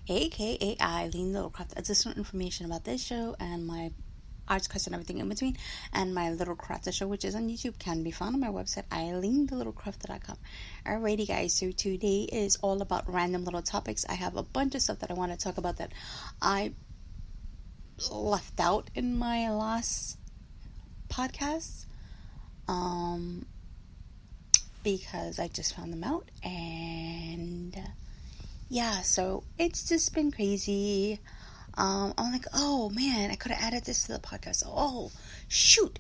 aka Eileen Little Craft. Additional information about this show and my arts class and everything in between, and my Little Crafter show, which is on YouTube, can be found on my website, eileenthelittlecrafter.com. Alrighty, guys, so today is all about random little topics. I have a bunch of stuff that I want to talk about that I left out in my last podcast, because I just found them out, and yeah, so it's just been crazy. I'm like, oh man, I could have added this to the podcast. Oh, shoot.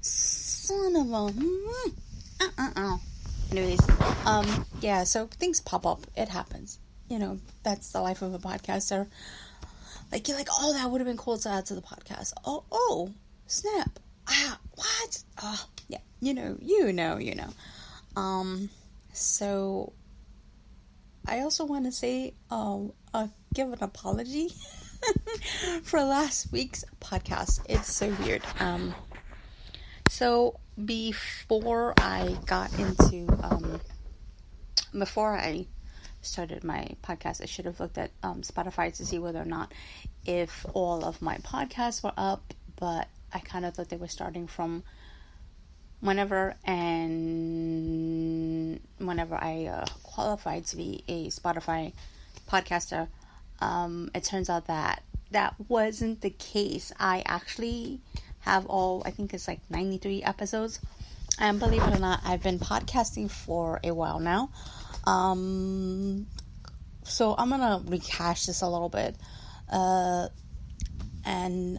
Son of a... Anyways, yeah, so things pop up. It happens. You know, that's the life of a podcaster. Like, you're like, oh, that would have been cool to add to the podcast. Oh, snap. What? Yeah, you know. So, I also want to say, give an apology for last week's podcast. It's so weird. So before I started my podcast, I should have looked at Spotify to see whether or not if all of my podcasts were up, but I kind of thought they were starting from whenever I qualified to be a Spotify podcaster. It turns out that wasn't the case. I actually have I think it's like 93 episodes, and believe it or not, I've been podcasting for a while now. So I'm gonna rehash this a little bit, and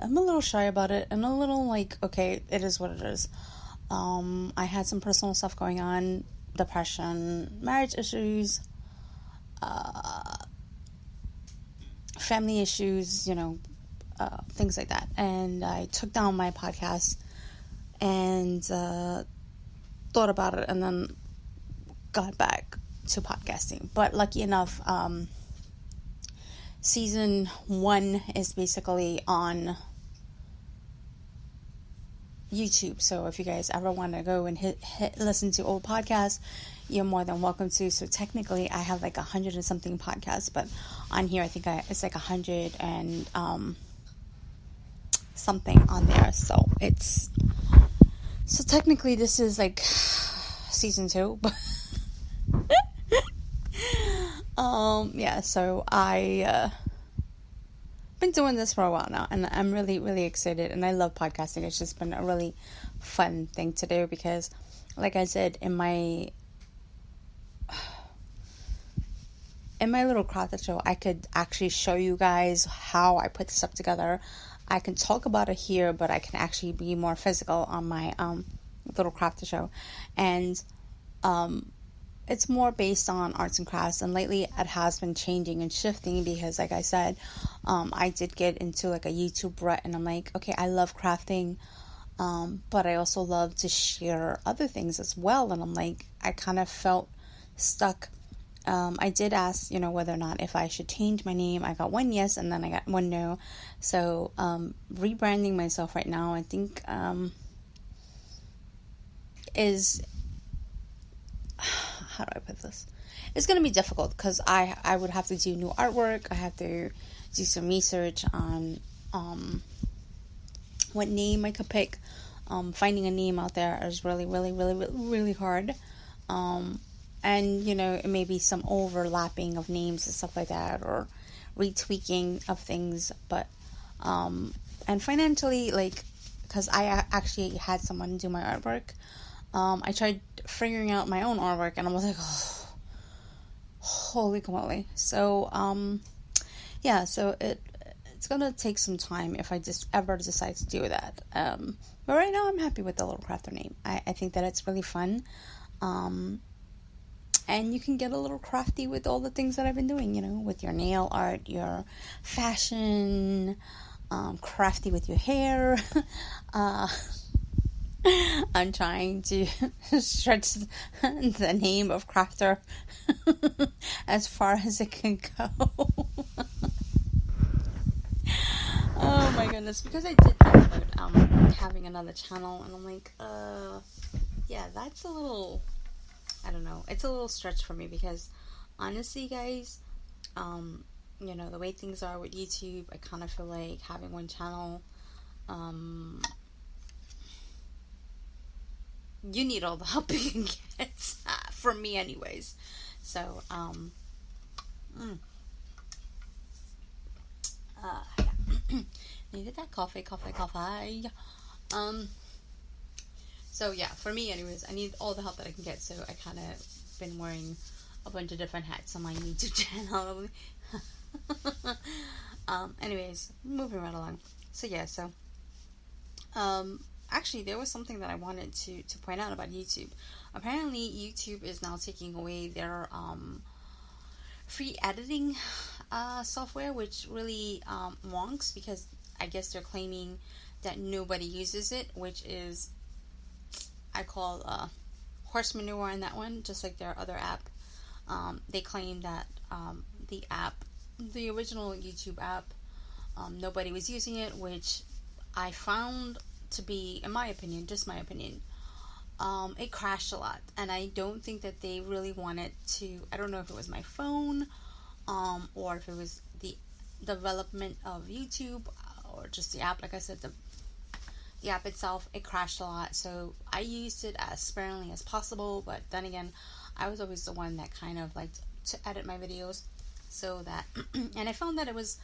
I'm a little shy about it, and a little like, okay, it is what it is. I had some personal stuff going on, depression, marriage issues, family issues, things like that. And I took down my podcast and thought about it, and then got back to podcasting. But lucky enough, season 1 is basically on YouTube. So if you guys ever want to go and hit listen to old podcasts, you're more than welcome to. So technically I have like 100 and something podcasts, but on here I think it's like 100 and something on there. So technically this is like season 2, but yeah, so I been doing this for a while now, and I'm really, really excited, and I love podcasting. It's just been a really fun thing to do because, like I said, in my Little Crafter show, I could actually show you guys how I put this up together. I can talk about it here, but I can actually be more physical on my Little Crafter show, and it's more based on arts and crafts, and lately it has been changing and shifting because, like I said, I did get into like a YouTube rut, and I'm like, okay, I love crafting, but I also love to share other things as well, and I'm like, I kind of felt stuck. I did ask, whether or not if I should change my name. I got one yes, and then I got one no. So rebranding myself right now, I think is, how do I put this? It's going to be difficult because I would have to do new artwork. I have to do some research on what name I could pick. Finding a name out there is really, really, really, really, really hard. And, it may be some overlapping of names and stuff like that, or retweaking of things. But, and financially, like, because I actually had someone do my artwork, I tried figuring out my own artwork, and I was like, oh, holy moly. So, yeah, so it's gonna take some time if I just ever decide to do that. But right now I'm happy with the Little Crafter name. I think that it's really fun. And you can get a little crafty with all the things that I've been doing, with your nail art, your fashion, crafty with your hair. I'm trying to stretch the name of Crafter as far as it can go. Oh my goodness, because I did think about having another channel, and I'm like, yeah, that's a little, I don't know, it's a little stretch for me, because honestly, guys, you know, the way things are with YouTube, I kind of feel like having one channel, you need all the help you can get, from me anyways. So, yeah. Needed that coffee. So yeah, for me anyways, I need all the help that I can get, so I kind of been wearing a bunch of different hats on my YouTube channel. Anyways, moving right along. So yeah, actually there was something that I wanted to point out about YouTube. Apparently YouTube is now taking away their free editing software, which really wonks, because I guess they're claiming that nobody uses it, which is, I call horse manure on that one, just like their other app. They claim that the original YouTube app, nobody was using it, which I found to be, in my opinion, just my opinion, it crashed a lot, and I don't think that they really wanted to. I don't know if it was my phone, or if it was the development of YouTube, or just the app. Like I said, the app itself, it crashed a lot, so I used it as sparingly as possible. But then again, I was always the one that kind of liked to edit my videos, so that and I found that it was,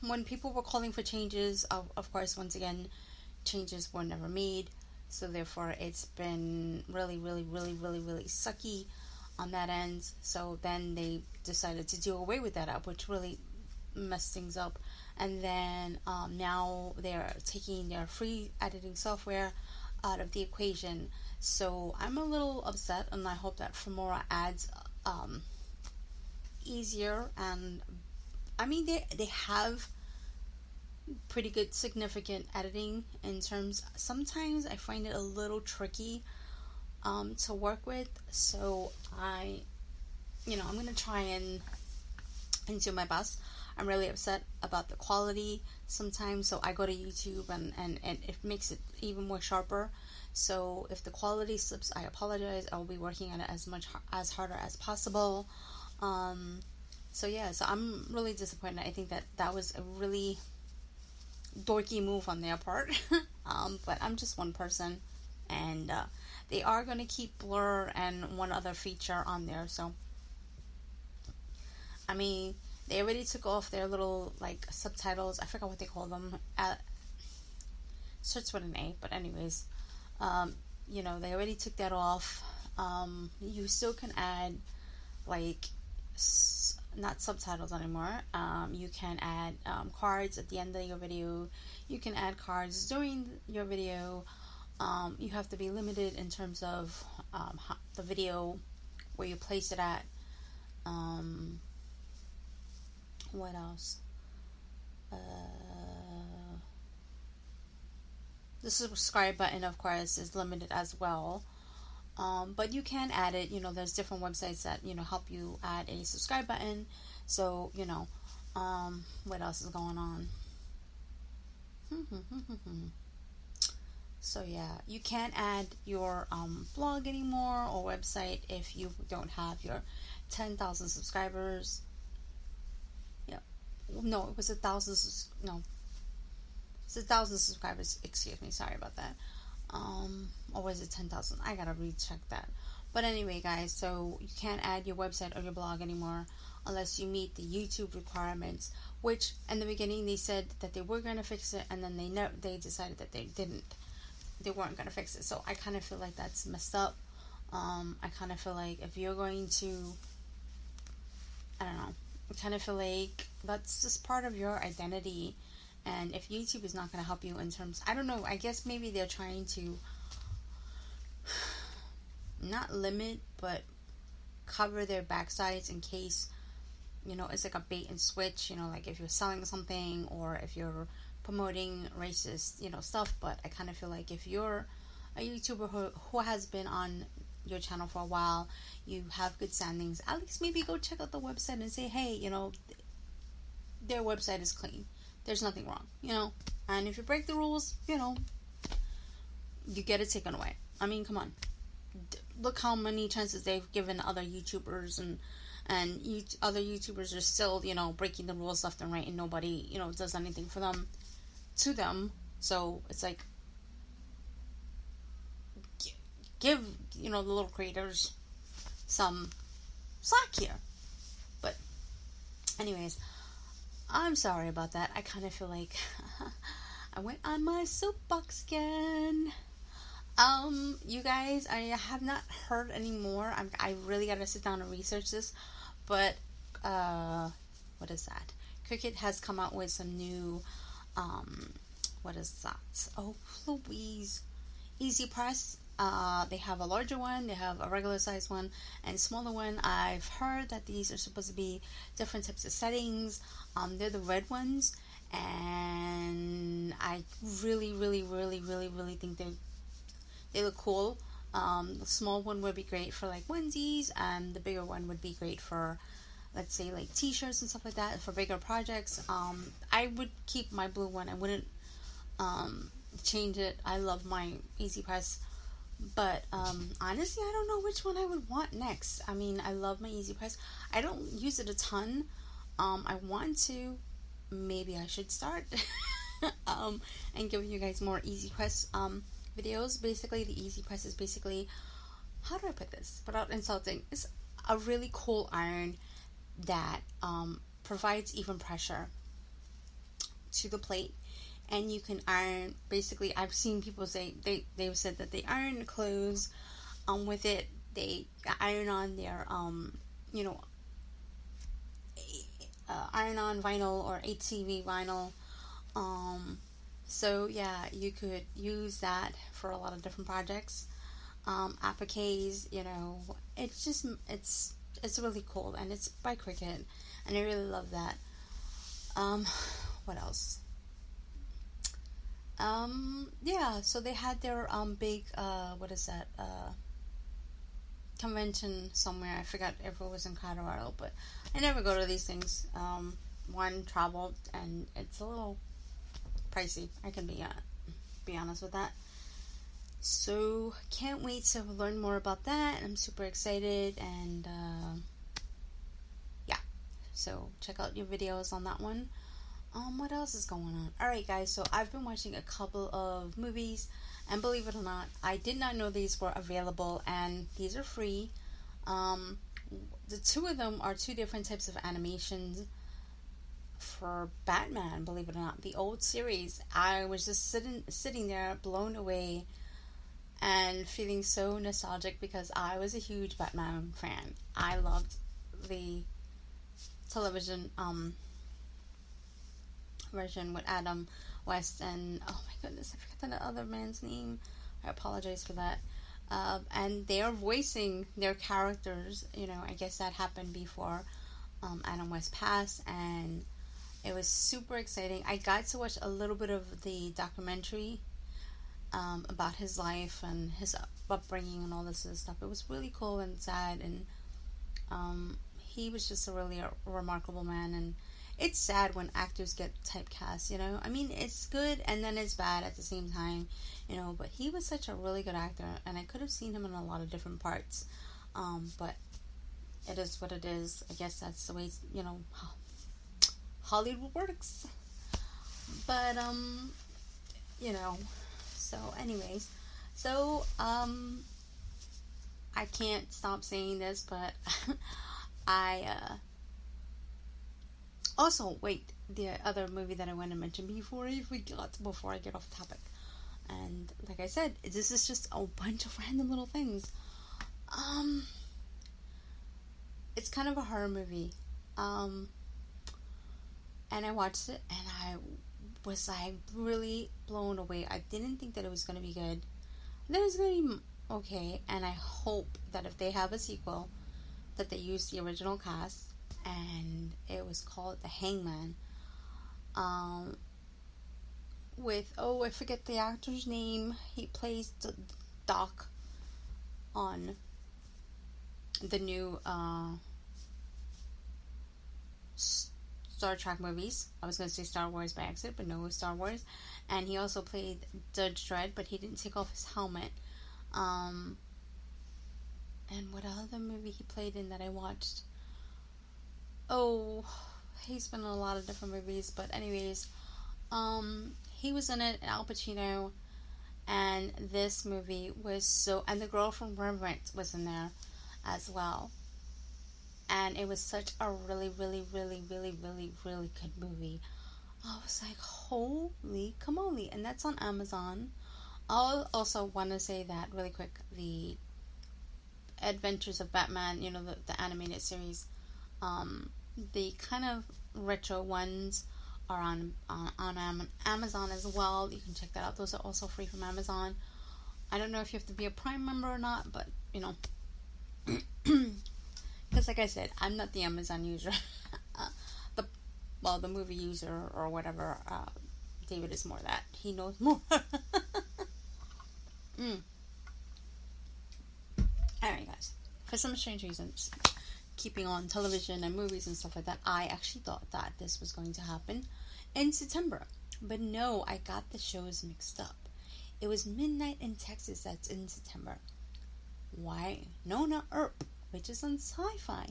when people were calling for changes, of course, once again, changes were never made. So therefore, it's been really sucky on that end. So then they decided to do away with that app, which really messed things up. And then now they're taking their free editing software out of the equation. So I'm a little upset, and I hope that Filmora adds easier, and I mean they have pretty good significant editing in terms. Sometimes I find it a little tricky to work with, so I'm gonna try and do my best. I'm really upset about the quality sometimes, so I go to YouTube and it makes it even more sharper. So if the quality slips, I apologize. I'll be working on it as harder as possible. So yeah, so I'm really disappointed. I think that was a really dorky move on their part. But I'm just one person, and they are going to keep blur and one other feature on there. So I mean, they already took off their little like subtitles. I forgot what they call them. Starts with an A, but anyways, they already took that off. You still can add like not subtitles anymore. You can add cards at the end of your video. You can add cards during your video. You have to be limited in terms of the video where you place it at. What else? The subscribe button, of course, is limited as well. But you can add it. There's different websites that help you add a subscribe button. So what else is going on? So yeah, you can't add your blog anymore or website if you don't have your 10,000 subscribers. Yeah, no, it was 1,000. No, it's 1,000 subscribers. Excuse me, sorry about that. Or was it 10,000? I gotta recheck that. But anyway, guys, so you can't add your website or your blog anymore unless you meet the YouTube requirements, which in the beginning they said that they were going to fix it, and then they decided that they weren't going to fix it. So I kind of feel like that's messed up. I kind of feel like if you're going to, I don't know, I kind of feel like that's just part of your identity. And if YouTube is not going to help you in terms, I don't know, I guess maybe they're trying to not limit, but cover their backsides in case, it's like a bait and switch, like if you're selling something or if you're promoting racist, stuff. But I kind of feel like if you're a YouTuber who has been on your channel for a while, you have good standings, at least maybe go check out the website and say, hey, their website is clean. There's nothing wrong, and if you break the rules, you get it taken away. I mean, come on. Look how many chances they've given other YouTubers and and other YouTubers are still, breaking the rules left and right, and nobody, does anything for them, to them. So it's like, give, the little creators some slack here. But anyways, I'm sorry about that. I kind of feel like I went on my soapbox again. You guys, I have not heard any more. I really gotta sit down and research this. But, what is that? Cricut has come out with some new, what is that? Oh, Louise. Easy Press. They have a larger one, they have a regular size one, and a smaller one. I've heard that these are supposed to be different types of settings. They're the red ones, and I really, really, really, really, really think they look cool. The small one would be great for like onesies, and the bigger one would be great for, let's say, like t-shirts and stuff like that, for bigger projects. I would keep my blue one. I wouldn't change it. I love my Easy Press. But honestly, I don't know which one I would want next. I mean, I love my Easy Press. I don't use it a ton. I want to. Maybe I should start and giving you guys more Easy Press videos. Basically, the Easy Press is basically, how do I put this without insulting? It's a really cool iron that provides even pressure to the plate. And you can iron, basically, I've seen people say, they've said that they iron clothes with it. They iron on their, iron on vinyl or HCV vinyl. So yeah, you could use that for a lot of different projects. Appliques, it's really cool, and it's by Cricut, and I really love that. What else? Yeah, so they had their big what is that, convention somewhere. I forgot if it was in Colorado, but I never go to these things. One, traveled, and it's a little pricey. I can be honest with that. So can't wait to learn more about that. I'm super excited, and yeah, so check out your videos on that one. What else is going on? Alright guys, so I've been watching a couple of movies, and believe it or not, I did not know these were available, and these are free. The two of them are two different types of animations for Batman, believe it or not. The old series, I was just sitting there blown away and feeling so nostalgic because I was a huge Batman fan. I loved the television version with Adam West and, oh my goodness, I forgot the other man's name. I apologize for that. And they are voicing their characters. I guess that happened before Adam West passed, and it was super exciting. I got to watch a little bit of the documentary about his life and his upbringing and all this other stuff. It was really cool and sad, and he was just a really remarkable man. And it's sad when actors get typecast, I mean, it's good and then it's bad at the same time, but he was such a really good actor, and I could have seen him in a lot of different parts, but it is what it is. I guess that's the way, Hollywood works. But, so anyways, so, I can't stop saying this, but also, wait, the other movie that I want to mention before I get off topic. And like I said, this is just a bunch of random little things. It's kind of a horror movie. And I watched it, and I was like really blown away. I didn't think that it was going to be good. That it was going to be okay, and I hope that if they have a sequel, that they use the original cast. And it was called The Hangman. With, I forget the actor's name. He plays Doc on the new Star Trek movies. I was going to say Star Wars by accident, but no, it was Star Wars. And he also played Judge Dredd, but he didn't take off his helmet. And what other movie he played in that I watched? Oh, he's been in a lot of different movies, but anyways, he was in it, Al Pacino, and this movie was so, and the girl from Rembrandt was in there as well, and it was such a really, really, really, really, really, really good movie. I was like, holy camole, and that's on Amazon. I'll also want to say that really quick, the Adventures of Batman, the animated series, the kind of retro ones are on Amazon as well. You can check that out. Those are also free from Amazon. I don't know if you have to be a Prime member or not, but because like I said, I'm not the Amazon user. the the movie user or whatever. David is more that. He knows more. Alright, guys. For some strange reasons, keeping on television and movies and stuff like that, I actually thought that this was going to happen in September. But no, I got the shows mixed up. It was Midnight in Texas that's in September. Why? No, not Earp, which is on Sci-Fi,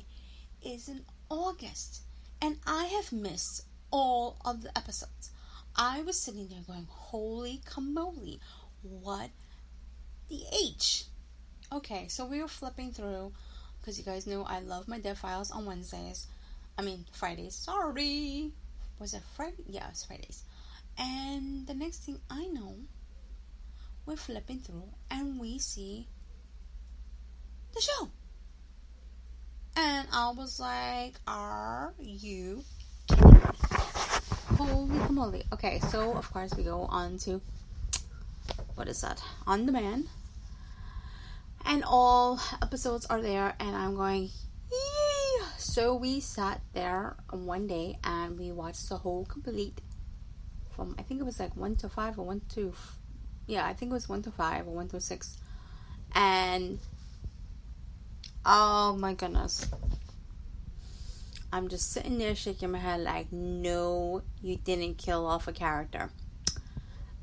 is in August. And I have missed all of the episodes. I was sitting there going, holy camole, what the H? Okay, so we were flipping through, because you guys know I love my dev files on Fridays. Sorry. Was it Friday? Yeah, it's Fridays. And the next thing I know, we're flipping through and we see the show. And I was like, are you kidding me? Holy camole. Okay, so of course we go on to, what is that? On Demand. And all episodes are there, and I'm going, yee! So we sat there one day and we watched the whole complete from, I think it was like 1 to 5 or 1 to, yeah, I think it was 1 to 5 or 1 to 6. And oh my goodness, I'm just sitting there shaking my head like, no, you didn't kill off a character.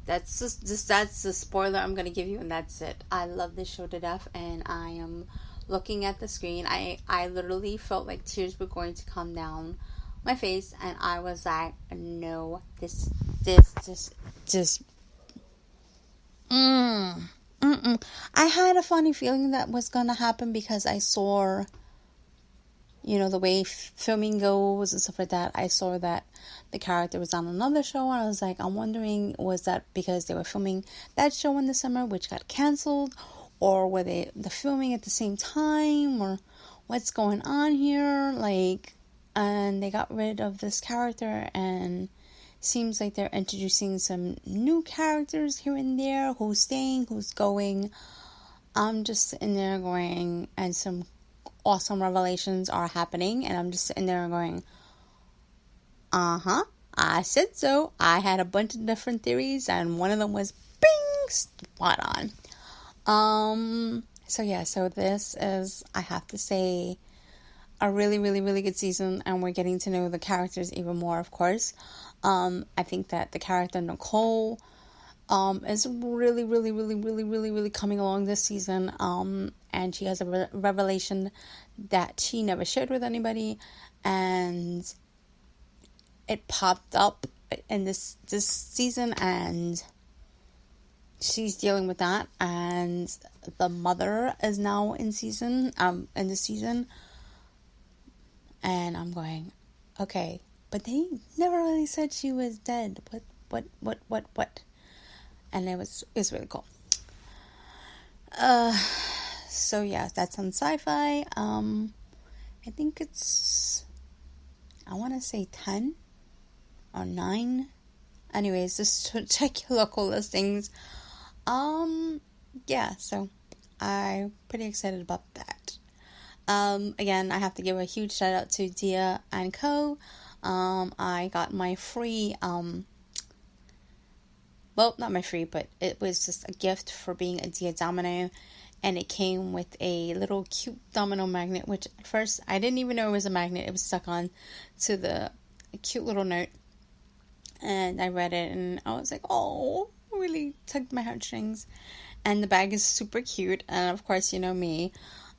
That's that's the spoiler I'm gonna give you, and that's it. I love this show to death, and I am looking at the screen. I literally felt like tears were going to come down my face, and I was like, no, this. I had a funny feeling that was gonna happen because I saw, the way filming goes and stuff like that. I saw that the character was on another show, and I was like, I'm wondering, was that because they were filming that show in the summer, which got canceled, or were they the filming at the same time, or what's going on here? Like, and they got rid of this character, and seems like they're introducing some new characters here and there, who's staying, who's going. I'm just sitting there going, and some awesome revelations are happening, and I'm just sitting there going, I said so. I had a bunch of different theories, and one of them was bing, spot on. So this is, I have to say, a really, really, really good season, and we're getting to know the characters even more, of course. I think that the character Nicole is really, really, really, really, really, really coming along this season. And she has a revelation that she never shared with anybody, and it popped up in this season, and she's dealing with that. And the mother is now in this season, and I'm going, okay, but they never really said she was dead. What? And it's really cool. So yeah, that's on Sci-Fi. I think it's, I want to say 10 or 9. Anyways, just check your local listings. Yeah, so I'm pretty excited about that. Again, I have to give a huge shout out to Dia and Co. I got my free, well, not my free, but it was just a gift for being a Dia Domino, and it came with a little cute domino magnet, which at first I didn't even know it was a magnet. It was stuck on to the cute little note, and I read it, and I was like, oh, really tugged my heartstrings. And the bag is super cute, and of course, you know me,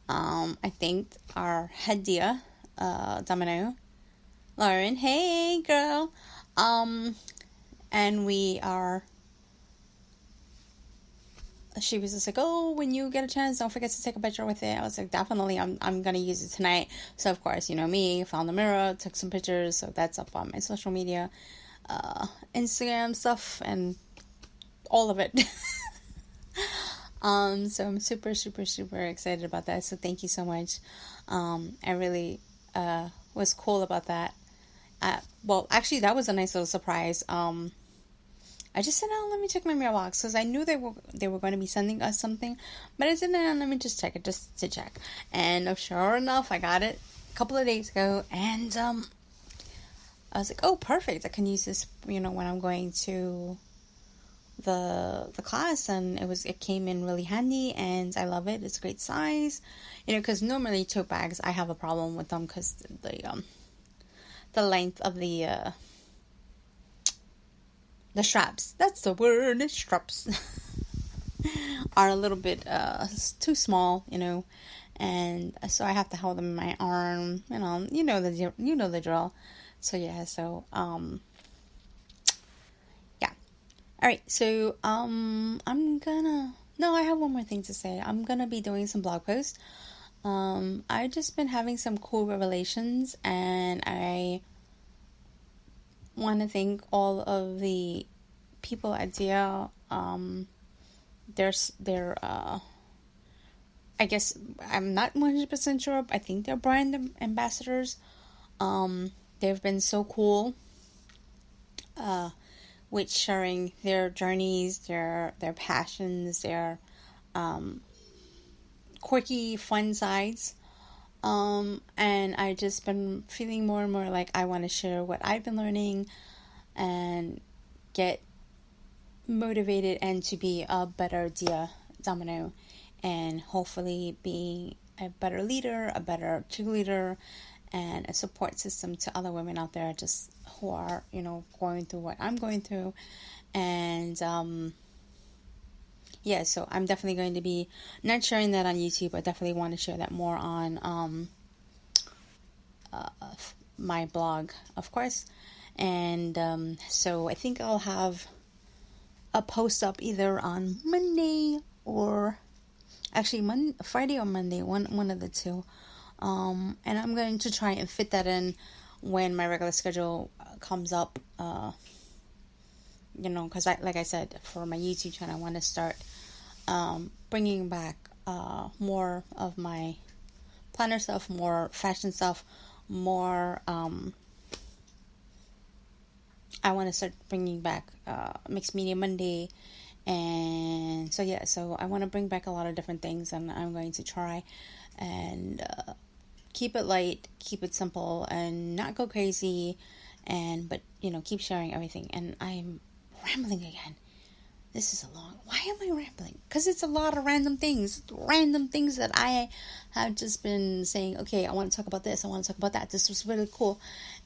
I thanked our head Dia, Domino, Lauren, hey girl. And she was just like, oh, when you get a chance, don't forget to take a picture with it. I was like, definitely, I'm gonna use it tonight. So of course, me, found the mirror, took some pictures, so that's up on my social media, Instagram stuff, and all of it. So I'm super, super, super excited about that. So thank you so much. I really was cool about that. Well, actually, that was a nice little surprise. I just said, oh, let me check my mailbox, because I knew they were going to be sending us something, but I said, no, let me just check it, just to check. And sure enough, I got it a couple of days ago, and I was like, oh, perfect, I can use this, when I'm going to the class, and it came in really handy, and I love it. It's a great size, because normally tote bags, I have a problem with them, because the length of the straps, that's the word, straps, are a little bit too small, and so I have to hold them in my arm, you know the drill. So yeah, yeah. All right, so I have one more thing to say. I'm gonna be doing some blog posts. I've just been having some cool revelations, and I want to thank all of the people at Dia. They're I guess I'm not 100% sure. I think they're brand ambassadors. They've been so cool with sharing their journeys, their passions, their quirky, fun sides. And I just been feeling more and more like I want to share what I've been learning and get motivated and to be a better Dia Domino, and hopefully be a better leader, a better cheerleader, and a support system to other women out there just who are, going through what I'm going through. And yeah, so I'm definitely going to be not sharing that on YouTube. I definitely want to share that more on my blog, of course. And so I think I'll have a post up either on Monday or actually Friday or Monday, one of the two. And I'm going to try and fit that in when my regular schedule comes up. Because like I said, for my YouTube channel, I want to start bringing back more of my planner stuff, more fashion stuff, more. I want to start bringing back Mixed Media Monday, and so I want to bring back a lot of different things, and I'm going to try and keep it light, keep it simple, and not go crazy, but keep sharing everything. And I'm rambling again. This is why am I rambling? Because it's a lot of random things that I have just been saying, okay, I want to talk about this, I want to talk about that, this was really cool.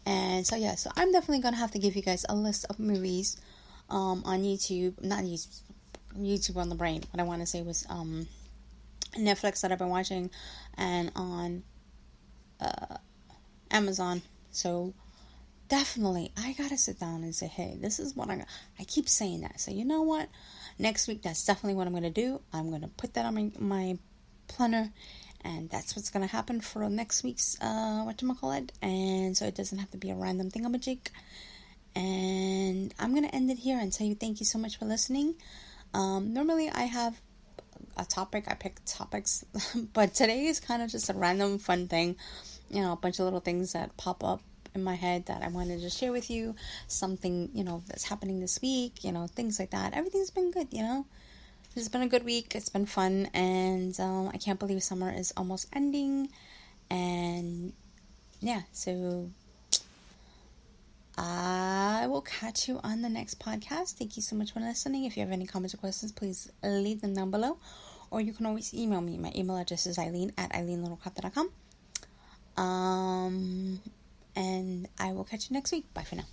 And so I'm definitely going to have to give you guys a list of movies on YouTube, not YouTube on the brain. What I want to say was Netflix that I've been watching, and on Amazon. So definitely, I gotta sit down and say, hey, this is what I keep saying that. So you know what? Next week, that's definitely what I'm gonna do. I'm gonna put that on my planner, and that's what's gonna happen for next week's whatchamacallit. And so it doesn't have to be a random thingamajig. And I'm gonna end it here and tell you thank you so much for listening. Normally I have a topic, I pick topics, but today is kind of just a random fun thing. A bunch of little things that pop up in my head that I wanted to share with you. Something, that's happening this week, things like that. Everything's been good, It's been a good week. It's been fun. And I can't believe summer is almost ending. And yeah, so I will catch you on the next podcast. Thank you so much for listening. If you have any comments or questions, please leave them down below. Or you can always email me. My email address is eileen@eileenlittlecraft.com. And I will catch you next week. Bye for now.